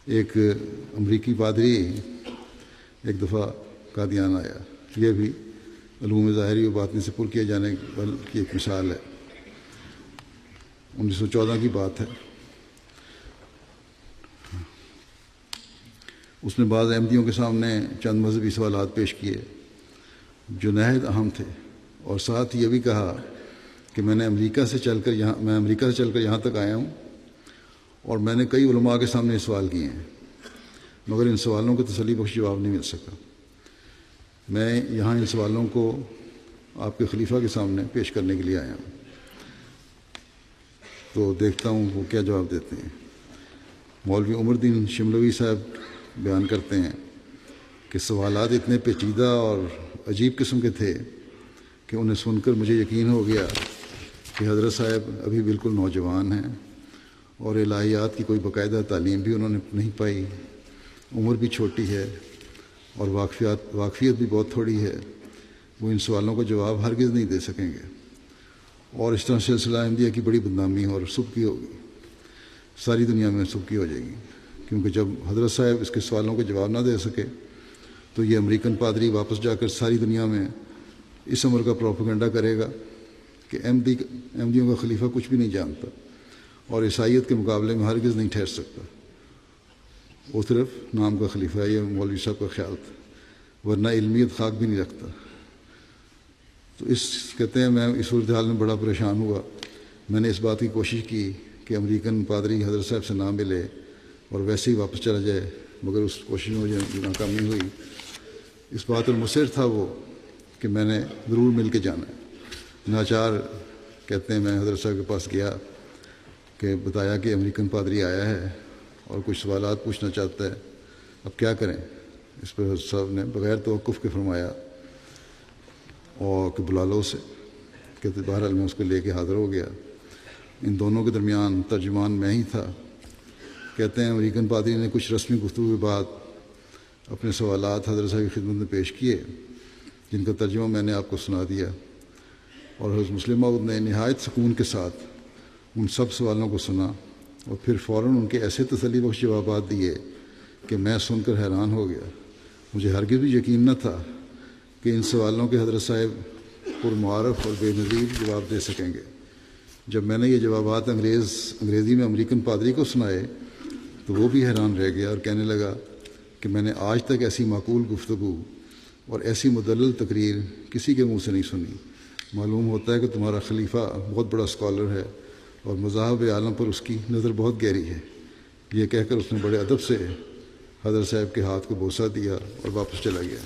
ایک امریکی پادری ایک دفعہ قادیان آیا. یہ بھی علوم ظاہری و باطنی سے پر کیے جانے کی ایک مثال ہے. 1914 کی بات ہے. اس نے بعض احمدیوں کے سامنے چند مذہبی سوالات پیش کیے جو نہایت اہم تھے، اور ساتھ یہ بھی کہا کہ میں امریکہ سے چل کر یہاں تک آیا ہوں، اور میں نے کئی علماء کے سامنے سوال کیے ہیں، مگر ان سوالوں کو تسلی بخش جواب نہیں مل سکا. میں یہاں ان سوالوں کو آپ کے خلیفہ کے سامنے پیش کرنے کے لیے آیا ہوں، تو دیکھتا ہوں وہ کیا جواب دیتے ہیں. مولوی عمر الدین شملوی صاحب بیان کرتے ہیں کہ سوالات اتنے پیچیدہ اور عجیب قسم کے تھے کہ انہیں سن کر مجھے یقین ہو گیا کہ حضرت صاحب ابھی بالکل نوجوان ہیں اور الہیات کی کوئی باقاعدہ تعلیم بھی انہوں نے نہیں پائی، عمر بھی چھوٹی ہے اور واقفیت بھی بہت تھوڑی ہے. وہ ان سوالوں کا جواب ہرگز نہیں دے سکیں گے، اور اس طرح سلسلہ احمدیہ کی بڑی بدنامی اور سبکی ہوگی، ساری دنیا میں سبکی ہو جائے گی. کیونکہ جب حضرت صاحب اس کے سوالوں کے جواب نہ دے سکے تو یہ امریکن پادری واپس جا کر ساری دنیا میں اس امر کا پروپیگنڈا کرے گا کہ احمدیوں کا خلیفہ کچھ بھی نہیں جانتا اور عیسائیت کے مقابلے میں ہرگز نہیں ٹھہر سکتا. وہ صرف نام کا خلیفہ ہے، یہ مولوی صاحب کا خیال تھا، ورنہ علمیت خاک بھی نہیں رکھتا. تو کہتے ہیں میں اس صورتحال میں بڑا پریشان ہوا. میں نے اس بات کی کوشش کی کہ امریکن پادری حضرت صاحب سے نہ ملے اور ویسے ہی واپس چلا جائے، مگر اس کوشش میں مجھے ناکامی ہوئی. اس بات پر مصر تھا وہ کہ میں نے ضرور مل کے جانا ہے. ناچار کہتے ہیں میں حضرت صاحب کے پاس گیا کہ بتایا کہ امریکن پادری آیا ہے اور کچھ سوالات پوچھنا چاہتا ہے، اب کیا کریں. اس پر حضرت صاحب نے بغیر توقف کے فرمایا اور کہ بلا لو اسے. کہتے بہرحال میں اس کو لے کے حاضر ہو گیا. ان دونوں کے درمیان ترجمان میں ہی تھا. کہتے ہیں امریکن پادری نے کچھ رسمی گفتگو کے بعد اپنے سوالات حضرت صاحب کی خدمت میں پیش کیے، جن کا ترجمہ میں نے آپ کو سنا دیا، اور حضرت مسلم موعود نے نہایت سکون کے ساتھ ان سب سوالوں کو سنا اور پھر فوراً ان کے ایسے تسلی بخش جوابات دیے کہ میں سن کر حیران ہو گیا. مجھے ہرگز بھی یقین نہ تھا کہ ان سوالوں کے حضرت صاحب پرمعارف اور بے نظیر جواب دے سکیں گے. جب میں نے یہ جوابات انگریزی میں امریکن پادری کو سنائے تو وہ بھی حیران رہ گیا اور کہنے لگا کہ میں نے آج تک ایسی معقول گفتگو اور ایسی مدلل تقریر کسی کے منہ سے نہیں سنی. معلوم ہوتا ہے کہ تمہارا خلیفہ بہت بڑا اسکالر ہے اور مذاہب عالم پر اس کی نظر بہت گہری ہے. یہ کہہ کر اس نے بڑے ادب سے حضرت صاحب کے ہاتھ کو بوسہ دیا اور واپس چلا گیا.